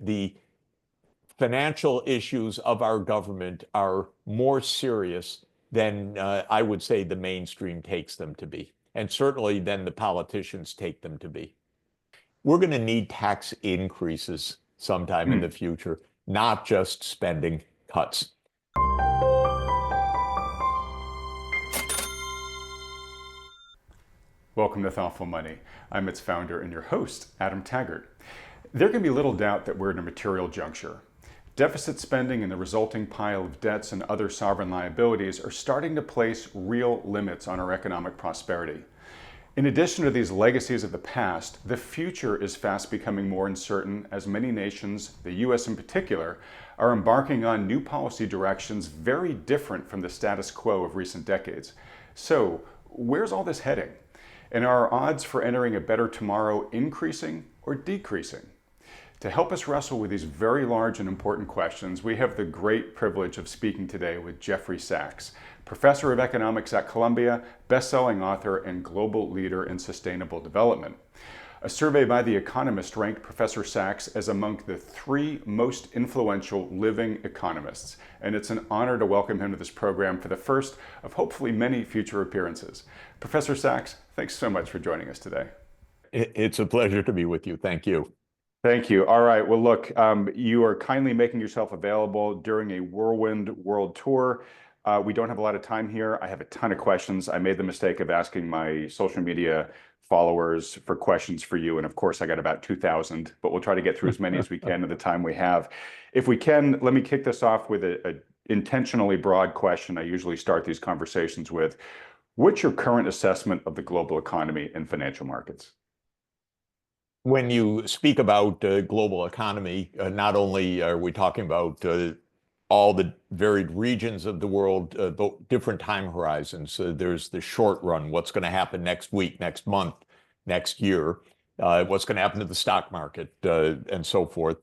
the financial issues of our government are more serious than I would say the mainstream takes them to be, and certainly than the politicians take them to be. We're going to need tax increases sometime in the future, not just spending cuts. Welcome to Thoughtful Money. I'm its founder and your host, Adam Taggart. There can be little doubt that we're in a material juncture. Deficit spending and the resulting pile of debts and other sovereign liabilities are starting to place real limits on our economic prosperity. In addition to these legacies of the past, the future is fast becoming more uncertain as many nations, the US in particular, are embarking on new policy directions very different from the status quo of recent decades. So, where's all this heading? And are our odds for entering a better tomorrow increasing or decreasing? To help us wrestle with these very large and important questions, we have the great privilege of speaking today with Jeffrey Sachs, Professor of Economics at Columbia, best-selling author, and global leader in sustainable development. A survey by The Economist ranked Professor Sachs as among the 3 most influential living economists, and it's an honor to welcome him to this program for the first of hopefully many future appearances. Professor Sachs, thanks so much for joining us today. It's a pleasure to be with you. Thank you. Thank you. All right. Well, look, you are kindly making yourself available during a whirlwind world tour. We don't have a lot of time here. I have a ton of questions. I made the mistake of asking my social media followers for questions for you. And of course, I got about 2,000, but we'll try to get through as many as we can in the time we have. If we can, let me kick this off with a intentionally broad question I usually start these conversations with. What's your current assessment of the global economy and financial markets? When you speak about global economy, not only are we talking about all the varied regions of the world, but different time horizons. There's the short run, what's going to happen next week, next month, next year, what's going to happen to the stock market, and so forth.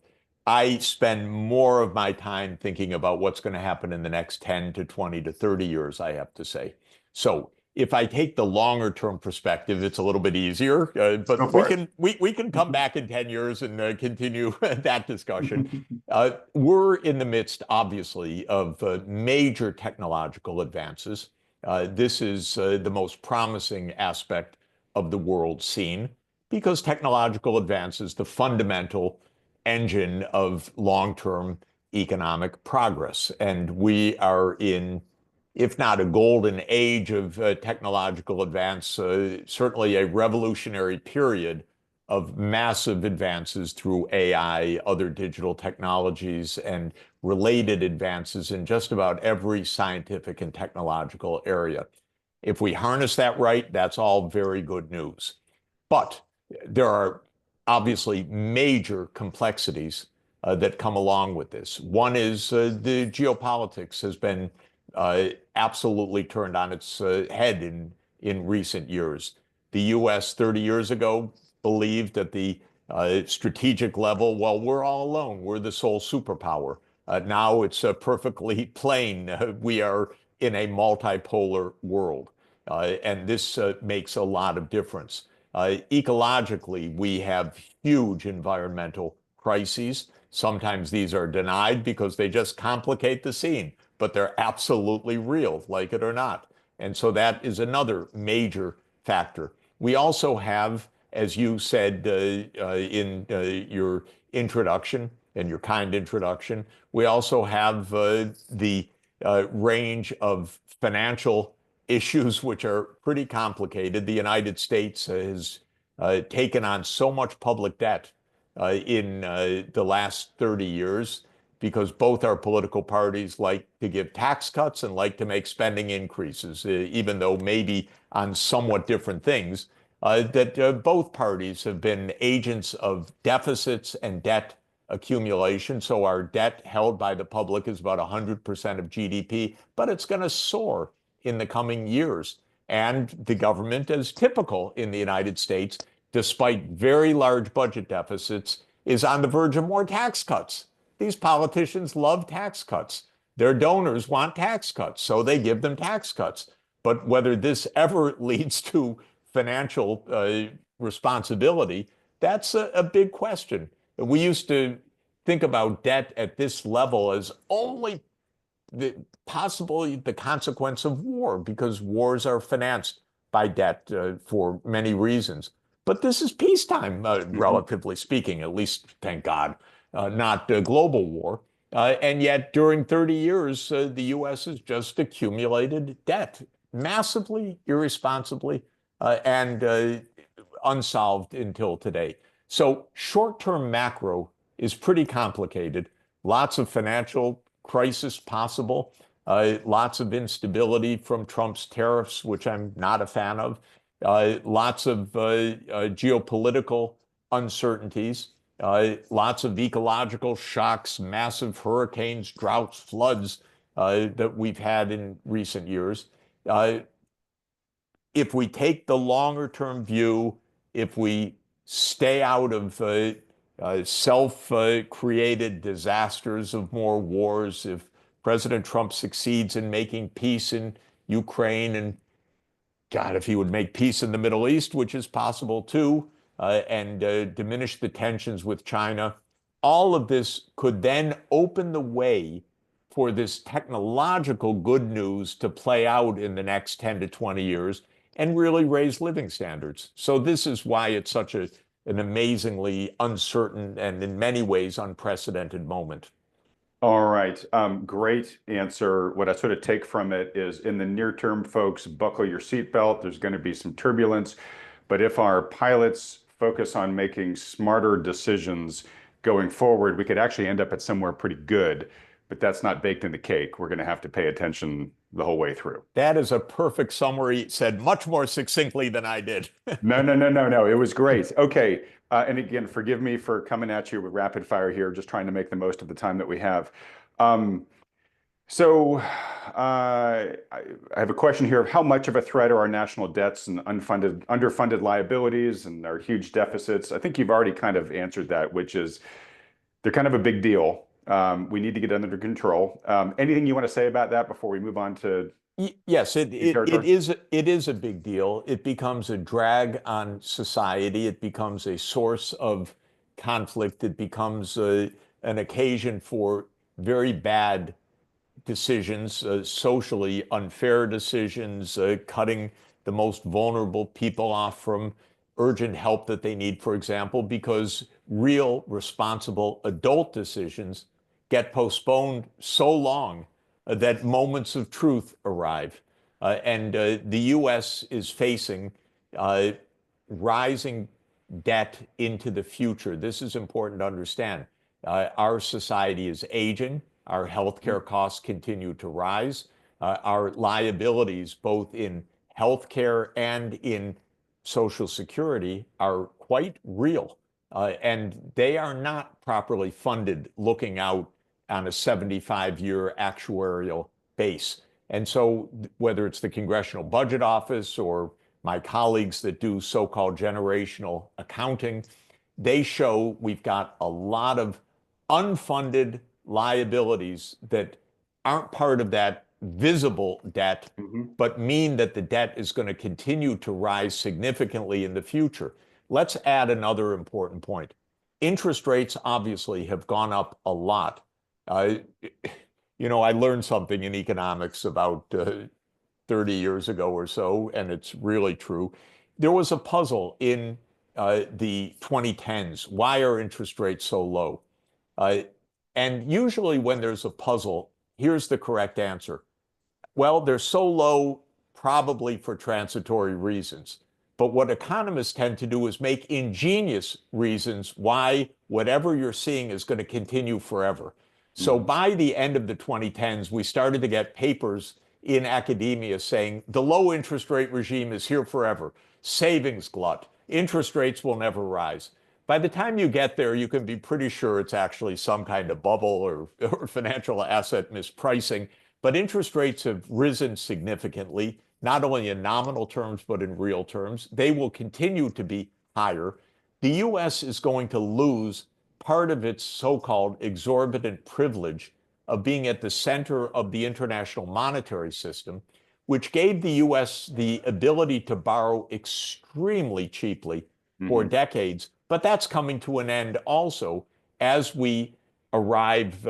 I spend more of my time thinking about what's going to happen in the next 10 to 20 to 30 years, I have to say. So if I take the longer term perspective, it's a little bit easier, but we can come back in 10 years and continue that discussion. We're in the midst, obviously, of major technological advances. This is the most promising aspect of the world scene because technological advance is the fundamental engine of long-term economic progress. And we are in, if not a golden age of technological advance, certainly a revolutionary period of massive advances through AI, other digital technologies, and related advances in just about every scientific and technological area. If we harness that right, that's all very good news. But there are obviously major complexities that come along with this. One is the geopolitics has been absolutely turned on its head in recent years. The US 30 years ago believed at the strategic level, well, we're all alone. We're the sole superpower. Now it's perfectly plain. We are in a multipolar world. And this makes a lot of difference. Ecologically, we have huge environmental crises. Sometimes these are denied because they just complicate the scene, but they're absolutely real, like it or not. And so that is another major factor. We also have, as you said in your introduction, and your kind introduction, we also have the range of financial issues which are pretty complicated. The United States has taken on so much public debt in the last 30 years because both our political parties like to give tax cuts and like to make spending increases, even though maybe on somewhat different things, that both parties have been agents of deficits and debt accumulation. So our debt held by the public is about 100% of GDP, but it's going to soar in the coming years. And the government, as typical in the United States, despite very large budget deficits, is on the verge of more tax cuts. These politicians love tax cuts. Their donors want tax cuts, so they give them tax cuts. But whether this ever leads to financial responsibility, that's a big question. We used to think about debt at this level as only possibly the consequence of war, because wars are financed by debt for many reasons. But this is peacetime, Mhm. relatively speaking, at least, thank God, not global war. And yet, during 30 years, the U.S. has just accumulated debt massively, irresponsibly, and unsolved until today. So short-term macro is pretty complicated. Lots of financial crisis possible. Lots of instability from Trump's tariffs, which I'm not a fan of. Lots of geopolitical uncertainties. Lots of ecological shocks, massive hurricanes, droughts, floods that we've had in recent years. Uh, if we take the longer term view, if we stay out of self-created disasters of more wars, if President Trump succeeds in making peace in Ukraine, and God, if he would make peace in the Middle East, which is possible too, and diminish the tensions with China, all of this could then open the way for this technological good news to play out in the next 10 to 20 years and really raise living standards. So this is why it's such an amazingly uncertain and in many ways unprecedented moment. All right. Great answer. What I sort of take from it is in the near term, folks, buckle your seatbelt. There's going to be some turbulence. But if our pilots focus on making smarter decisions going forward, we could actually end up at somewhere pretty good. But that's not baked in the cake. We're going to have to pay attention the whole way through. That is a perfect summary, said much more succinctly than I did. No, no, no, no, no. It was great. Okay. And again, forgive me for coming at you with rapid fire here, just trying to make the most of the time that we have. Um, I have a question here of how much of a threat are our national debts and underfunded liabilities and our huge deficits? I think you've already kind of answered that, which is they're kind of a big deal. We need to get under control. Anything you want to say about that before we move on to Yes, it, new it, it territory? is it is a big deal. It becomes a drag on society. It becomes a source of conflict. It becomes an occasion for very bad decisions, socially unfair decisions, cutting the most vulnerable people off from urgent help that they need, for example, because real, responsible adult decisions get postponed so long that moments of truth arrive. And the U.S. is facing uh, rising debt into the future. This is important to understand. Our society is aging. Our healthcare costs continue to rise. Our liabilities, both in healthcare and in Social Security, are quite real. And they are not properly funded looking out on a 75-year actuarial base. And so, whether it's the Congressional Budget Office or my colleagues that do so-called generational accounting, they show we've got a lot of unfunded liabilities that aren't part of that visible debt, Mhm. but mean that the debt is going to continue to rise significantly in the future. Let's add another important point. Interest rates obviously have gone up a lot. Uh, I learned something in economics about 30 years ago or so, and it's really true. There was a puzzle in the 2010s. Why are interest rates so low? Uh, and usually, when there's a puzzle, here's the correct answer. Well, they're so low probably for transitory reasons. But what economists tend to do is make ingenious reasons why whatever you're seeing is going to continue forever. So Mhm. by the end of the 2010s, we started to get papers in academia saying the low interest rate regime is here forever, savings glut, interest rates will never rise. By the time you get there, you can be pretty sure it's actually some kind of bubble or financial asset mispricing. But interest rates have risen significantly, not only in nominal terms, but in real terms. They will continue to be higher. The US is going to lose part of its so-called exorbitant privilege of being at the center of the international monetary system, which gave the US the ability to borrow extremely cheaply for Mhm. decades. But that's coming to an end also as we arrive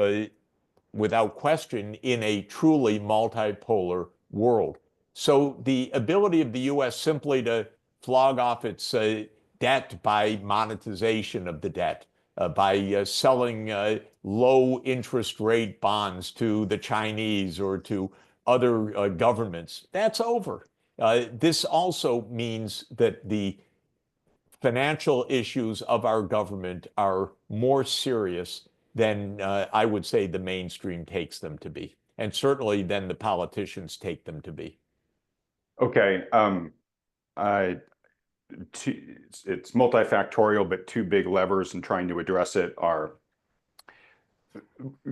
without question in a truly multipolar world. So the ability of the US simply to flog off its debt by monetization of the debt, by selling low interest rate bonds to the Chinese or to other governments, that's over. This also means that the financial issues of our government are more serious than I would say the mainstream takes them to be, and certainly than the politicians take them to be. Okay. I, it's multifactorial, but two big levers in trying to address it are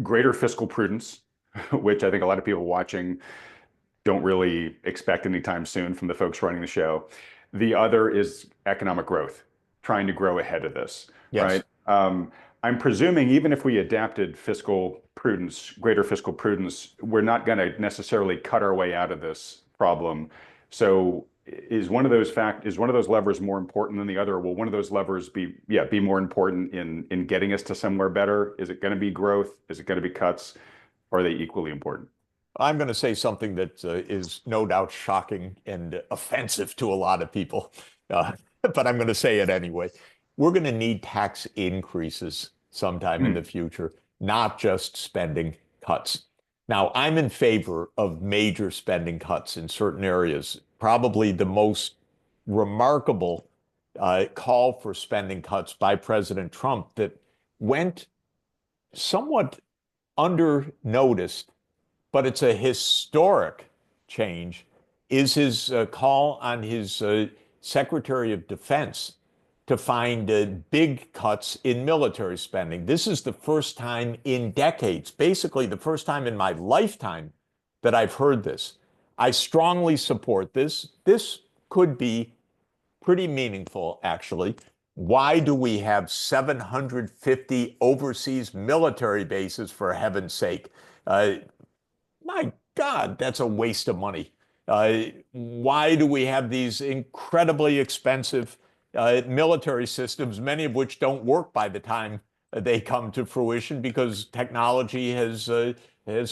greater fiscal prudence, which I think a lot of people watching don't really expect anytime soon from the folks running the show. The other is economic growth, trying to grow ahead of this, right? Yes. I'm presuming even if we adapted fiscal prudence, greater fiscal prudence, we're not going to necessarily cut our way out of this problem. So is one of those levers more important than the other? Or will one of those levers be more important in getting us to somewhere better? Is it going to be growth? Is it going to be cuts? Or are they equally important? I'm going to say something that is no doubt shocking and offensive to a lot of people, uh, but I'm going to say it anyway. We're going to need tax increases sometime in the Hmm. future, not just spending cuts. Now, I'm in favor of major spending cuts in certain areas. Probably the most remarkable call for spending cuts by President Trump that went somewhat under noticed, but it's a historic change, is his call on his Secretary of Defense to find big cuts in military spending. This is the first time in decades, basically the first time in my lifetime that I've heard this. I strongly support this. This could be pretty meaningful, actually. Why do we have 750 overseas military bases, for heaven's sake? My God, that's a waste of money. Why do we have these incredibly expensive military systems, many of which don't work by the time they come to fruition because technology has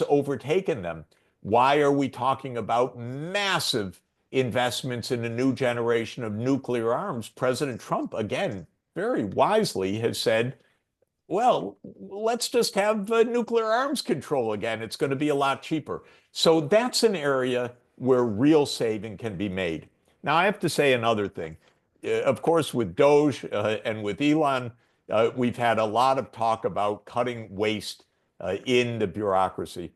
overtaken them? Why are we talking about massive investments in a new generation of nuclear arms? President Trump, again, very wisely has said, well, let's just have nuclear arms control again. It's going to be a lot cheaper. So that's an area where real saving can be made. Now, I have to say another thing. Of course, with DOGE and with Elon, we've had a lot of talk about cutting waste in the bureaucracy.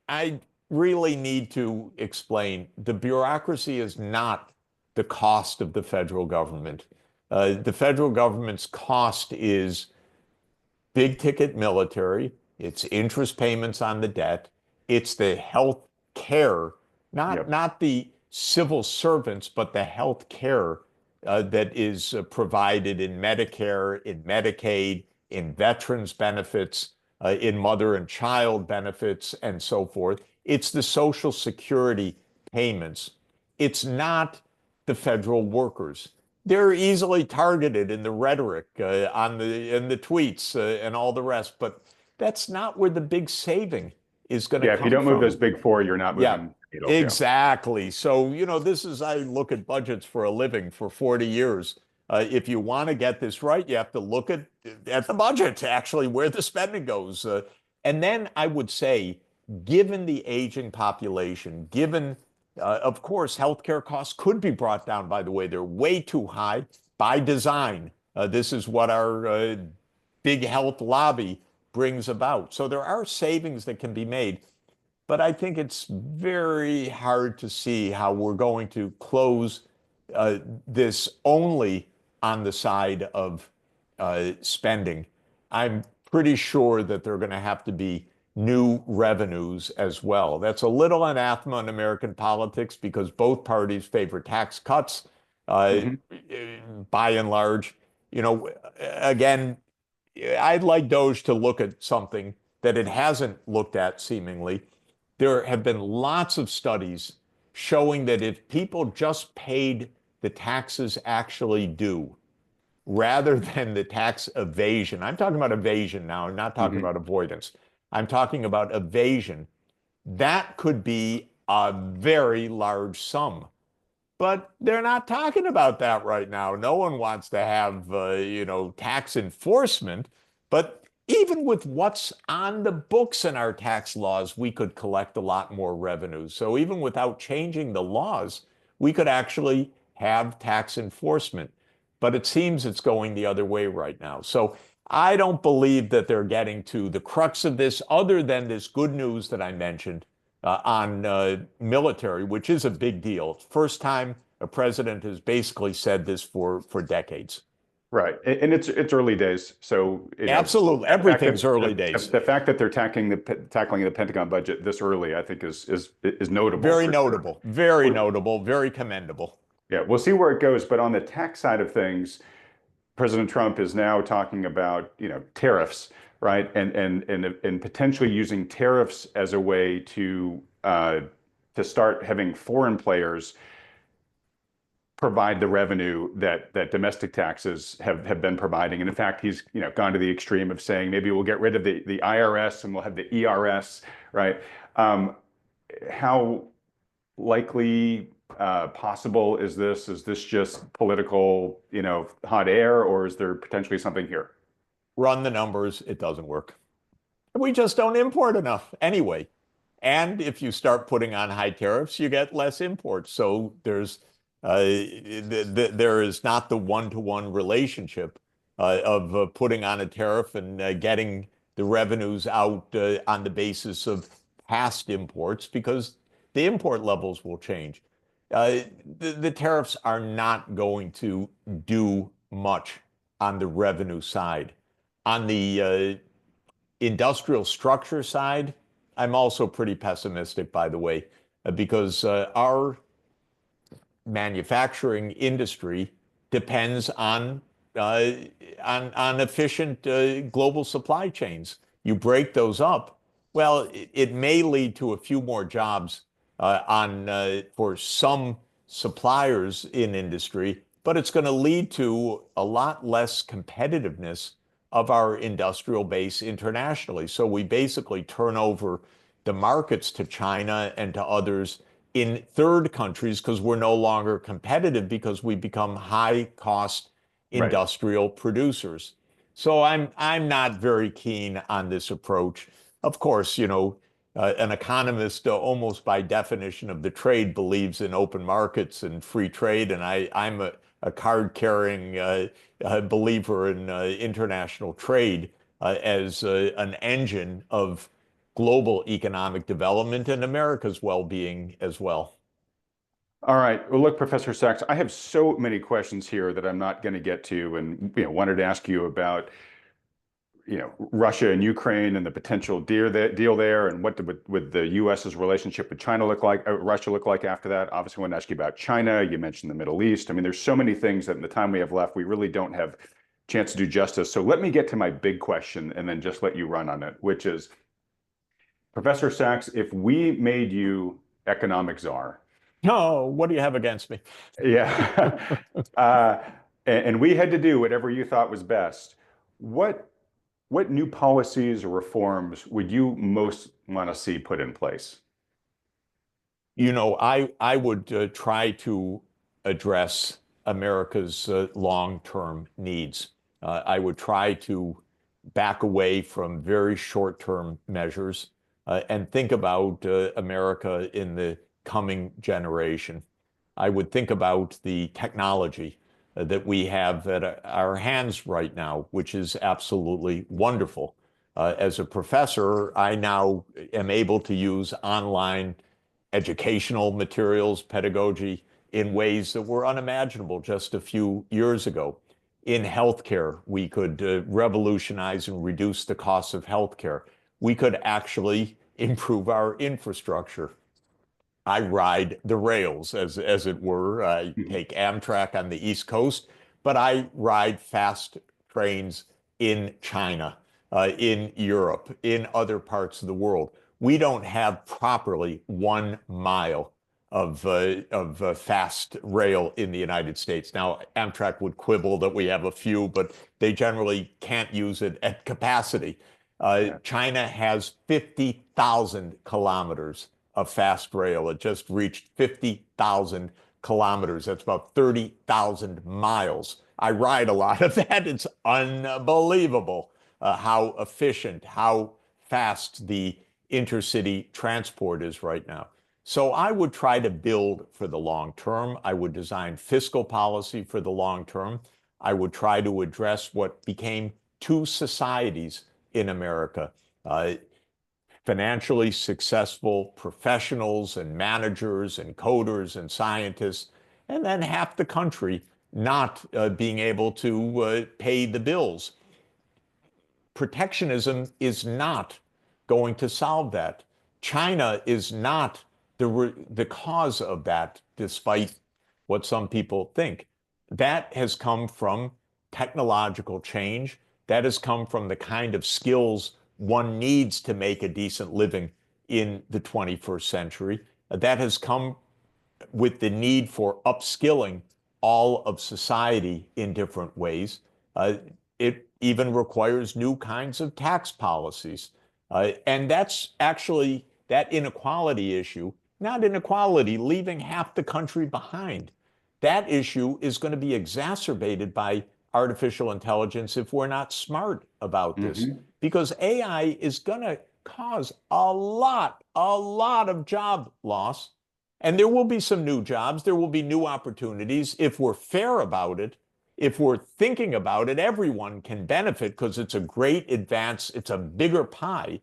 I really need to explain the bureaucracy is not the cost of the federal government. The federal government's cost is big ticket military, it's interest payments on the debt, it's the health care, Yep. not the civil servants, but the health care that is provided in Medicare, in Medicaid, in veterans benefits, in mother and child benefits, and so forth. It's the Social Security payments. It's not the federal workers. They're easily targeted in the rhetoric, in the tweets, and all the rest, but that's not where the big saving is going to Yeah, if you come don't move those from. big four, you're not Yeah, moving the needle. Yeah. exactly. So, this is, I look at budgets for a living for 40 years. If you want to get this right, you have to look at the budget, actually, where the spending goes. And then I would say, given the aging population, given, of course, healthcare costs could be brought down, by the way, they're way too high by design. This is what our big health lobby brings about. So there are savings that can be made. But I think it's very hard to see how we're going to close this only on the side of spending. I'm pretty sure that there are going to have to be new revenues as well. That's a little anathema in American politics because both parties favor tax cuts uh, Hmm. by and large. You know, again, I'd like DOGE to look at something that it hasn't looked at seemingly. There have been lots of studies showing that if people just paid the taxes actually due, rather than the tax evasion. I'm talking about evasion now. I'm not talking Hmm. about avoidance. I'm talking about evasion. That could be a very large sum. But they're not talking about that right now. No one wants to have, tax enforcement. But even with what's on the books in our tax laws, we could collect a lot more revenue. So even without changing the laws, we could actually have tax enforcement. But it seems it's going the other way right now. So I don't believe that they're getting to the crux of this, other than this good news that I mentioned on military, which is a big deal. First time a president has basically said this for decades. Right, and it's early days, so Absolutely, the fact everything's that early days. the fact that they're tackling the Pentagon budget this early, I think is notable Very for sure. notable, very Well, notable, very commendable. yeah, we'll see where it goes, but on the tax side of things, President Trump is now talking about, tariffs, right? And potentially using tariffs as a way to start having foreign players provide the revenue that domestic taxes have been providing. And in fact, he's, gone to the extreme of saying maybe we'll get rid of the IRS and we'll have the ERS, right? Um, how likely possible is this? Is this just political, hot air, or is there potentially something here? Run the numbers, it doesn't work. We just don't import enough anyway. And if you start putting on high tariffs, you get less imports. So there is not the one-to-one relationship of putting on a tariff and getting the revenues out on the basis of past imports, because the import levels will change. The tariffs are not going to do much on the revenue side. On the industrial structure side, I'm also pretty pessimistic, by the way, because our manufacturing industry depends uh, on efficient global supply chains. You break those up, well, it may lead to a few more jobs on for some suppliers in industry, but it's going to lead to a lot less competitiveness of our industrial base internationally. So we basically turn over the markets to China and to others in third countries because we're no longer competitive, because we become high cost Right. industrial producers. So I'm not very keen on this approach. Of course, an economist, almost by definition of the trade, believes in open markets and free trade, and I'm a card-carrying believer in international trade as an engine of global economic development and America's well-being as well. All right. Well, look, Professor Sachs, I have so many questions here that I'm not going to get to, and wanted to ask you about Russia and Ukraine and the potential deal there, and what would the U.S.'s relationship with China look like, Russia look like after that. Obviously, I want to ask you about China. You mentioned the Middle East. I mean, there's so many things that in the time we have left, we really don't have a chance to do justice. So let me get to my big question and then just let you run on it, which is, Professor Sachs, if we made you economic czar, No, what do you have against me? yeah, and we had to do whatever you thought was best, what what new policies or reforms would you most want to see put in place? I would try to address America's long-term needs. I would try to back away from very short-term measures and think about America in the coming generation. I would think about the technology that we have at our hands right now, which is absolutely wonderful. As a professor, I now am able to use online educational materials, pedagogy in ways that were unimaginable just a few years ago. In healthcare, we could revolutionize and reduce the costs of healthcare. We could actually improve our infrastructure. I ride the rails, as it were. I Mhm. take Amtrak on the East Coast, but I ride fast trains in China, in Europe, in other parts of the world. We don't have properly 1 mile of fast rail in the United States. Now, Amtrak would quibble that we have a few, but they generally can't use it at capacity. Yeah. China has 50,000 kilometers of fast rail. It just reached 50,000 kilometers. That's about 30,000 miles. I ride a lot of that. It's unbelievable how efficient, how fast the intercity transport is right now. So I would try to build for the long term. I would design fiscal policy for the long term. I would try to address what became two societies in America. Uh, Financially successful professionals and managers and coders and scientists, and then half the country not being able to pay the bills. Protectionism is not going to solve that. China is not the cause of that, despite what some people think. That has come from technological change. That has come from the kind of skills one needs to make a decent living in the 21st century. That has come with the need for upskilling all of society in different ways. It even requires new kinds of tax policies. And that's actually that inequality issue, not inequality, leaving half the country behind. That issue is going to be exacerbated by artificial intelligence if we're not smart about this, Mm-hmm. because AI is going to cause a lot of job loss. And there will be some new jobs, there will be new opportunities. If we're fair about it, if we're thinking about it, everyone can benefit because it's a great advance, it's a bigger pie.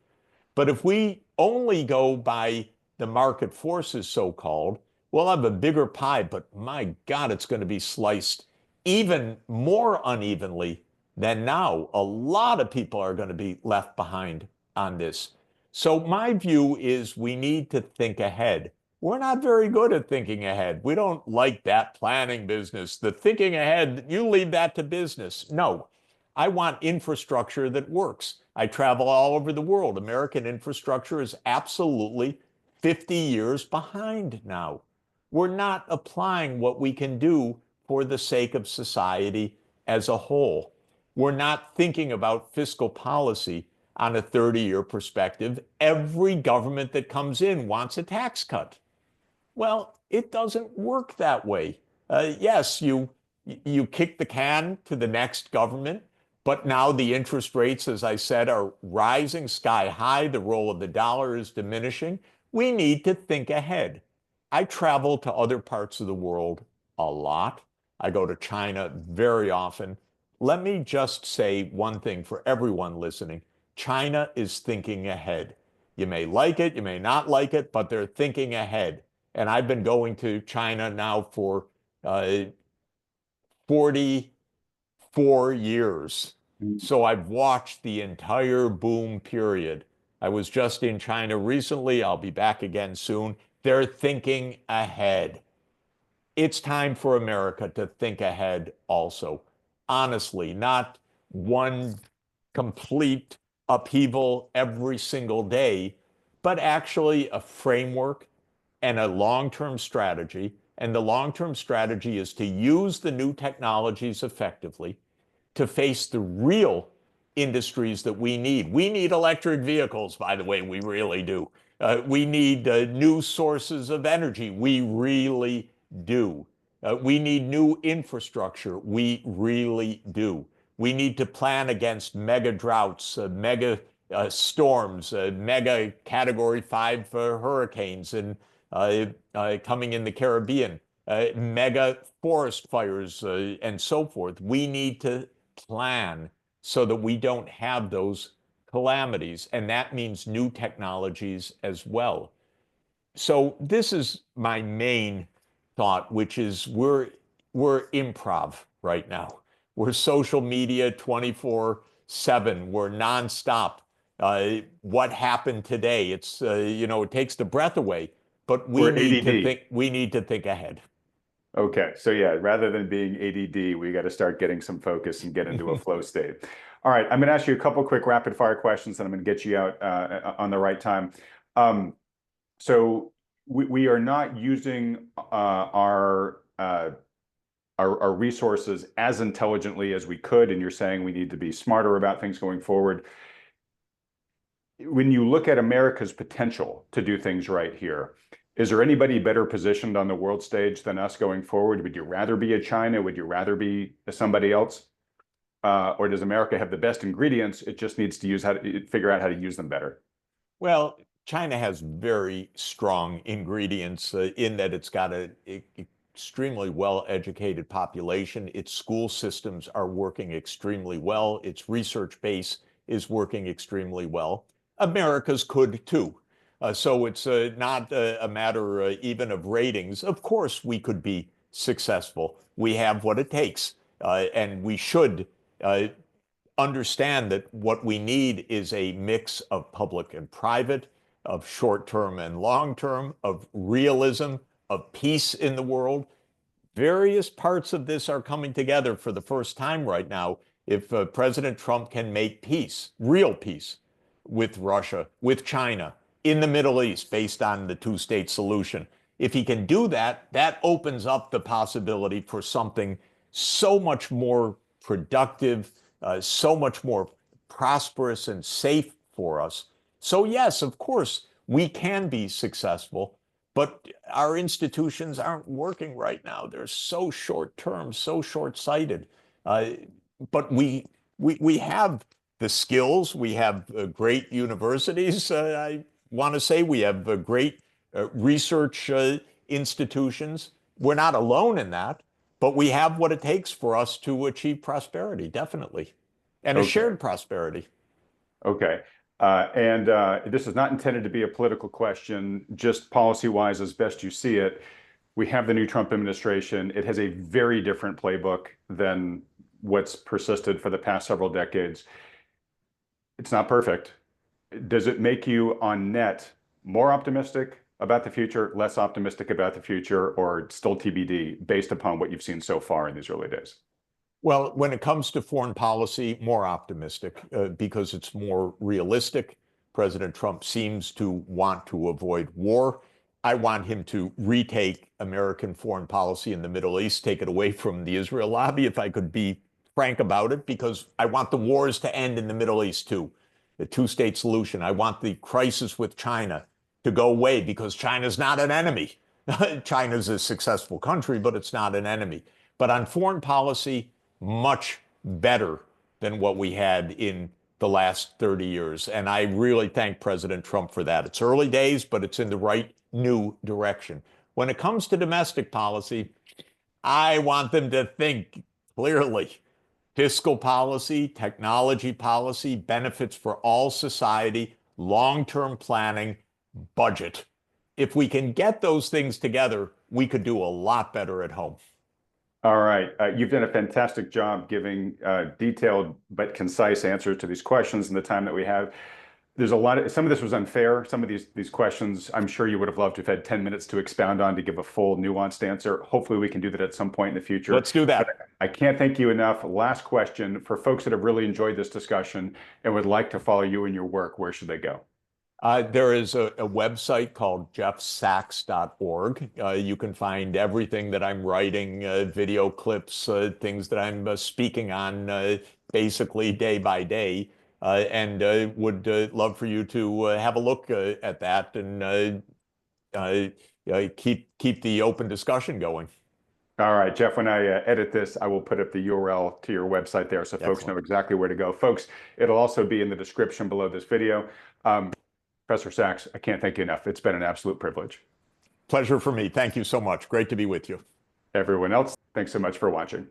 But if we only go by the market forces, so called, we'll have a bigger pie, but my God, it's going to be sliced even more unevenly than now. A lot of people are going to be left behind on this. So, my view is we need to think ahead. We're not very good at thinking ahead. We don't like that planning business. The thinking ahead, you leave that to business. No, I want infrastructure that works. I travel all over the world. American infrastructure is absolutely 50 years behind now. We're not applying what we can do for the sake of society as a whole. We're not thinking about fiscal policy on a 30-year perspective. Every government that comes in wants a tax cut. Well, it doesn't work that way. Yes, you kick the can to the next government, but now the interest rates, as I said, are rising sky high. The role of the dollar is diminishing. We need to think ahead. I travel to other parts of the world a lot. I go to China very often. Let me just say one thing for everyone listening. China is thinking ahead. You may like it, you may not like it, but they're thinking ahead. And I've been going to China now for 44 years. So I've watched the entire boom period. I was just in China recently. I'll be back again soon. They're thinking ahead. It's time for America to think ahead also. Honestly, not one complete upheaval every single day, but actually a framework and a long-term strategy. And the long-term strategy is to use the new technologies effectively to face the real industries that we need. We need electric vehicles, by the way, we really do. We need new sources of energy. We really do. We need new infrastructure. We really do. We need to plan against mega droughts, mega storms, mega Category 5 hurricanes, and coming in the Caribbean, mega forest fires, and so forth. We need to plan so that we don't have those calamities. And that means new technologies as well. So this is my main thought, which is we're improv right now. We're social media 24/7. We're nonstop. What happened today? It's it takes the breath away. But We're ADD. we need to think ahead. Okay, so yeah, rather than being ADD, we got to start getting some focus and get into a flow state. All right, I'm going to ask you a couple quick rapid fire questions, and I'm going to get you out on the right time. So we are not using our resources as intelligently as we could, and you're saying we need to be smarter about things going forward. When you look at America's potential to do things right here, is there anybody better positioned on the world stage than us going forward? Would you rather be a China? Would you rather be somebody else? Or does America have the best ingredients? It just needs to figure out how to use them better. Well, China has very strong ingredients in that it's got an extremely well-educated population. Its school systems are working extremely well. Its research base is working extremely well. America's could too. So it's not a matter even of ratings. Of course, we could be successful. We have what it takes, and we should uh, understand that what we need is a mix of public and private, of short-term and long-term, of realism, of peace in the world. Various parts of this are coming together for the first time right now. If President Trump can make peace, real peace, with Russia, with China, in the Middle East, based on the two-state solution, if he can do that, that opens up the possibility for something so much more productive, so much more prosperous and safe for us. So, yes, of course, we can be successful, but our institutions aren't working right now. They're so short term, so short sighted. Uh, but we have the skills, we have great universities. I want to say we have great research institutions. We're not alone in that, but we have what it takes for us to achieve prosperity, definitely, and a Okay. shared prosperity. Okay. This is not intended to be a political question, just policy-wise as best you see it. We have the new Trump administration. It has a very different playbook than what's persisted for the past several decades. It's not perfect. Does it make you on net more optimistic about the future, less optimistic about the future, or still TBD based upon what you've seen so far in these early days? Well, when it comes to foreign policy, more optimistic because it's more realistic. President Trump seems to want to avoid war. I want him to retake American foreign policy in the Middle East, take it away from the Israel lobby, if I could be frank about it, because I want the wars to end in the Middle East too. The two-state solution. I want the crisis with China to go away because China's not an enemy. China's a successful country, but it's not an enemy. But on foreign policy, much better than what we had in the last 30 years. And I really thank President Trump for that. It's early days, but it's in the right new direction. When it comes to domestic policy, I want them to think clearly. Fiscal policy, technology policy, benefits for all society, long-term planning, budget. If we can get those things together, we could do a lot better at home. All right. You've done a fantastic job giving detailed but concise answers to these questions in the time that we have. There's a lot of, some of this was unfair. Some of these questions, I'm sure you would have loved to have had 10 minutes to expound on to give a full nuanced answer. Hopefully we can do that at some point in the future. Let's do that. But I can't thank you enough. Last question for folks that have really enjoyed this discussion and would like to follow you in your work, where should they go? There is a website called jeffsachs.org. You can find everything that I'm writing, video clips, things that I'm speaking on basically day by day. And would love for you to have a look at that and keep the open discussion going. All right, Jeff, when I edit this, I will put up the URL to your website there so folks know exactly where to go. Folks, it'll also be in the description below this video. Professor Sachs, I can't thank you enough. It's been an absolute privilege. Pleasure for me. Thank you so much. Great to be with you. Everyone else, thanks so much for watching.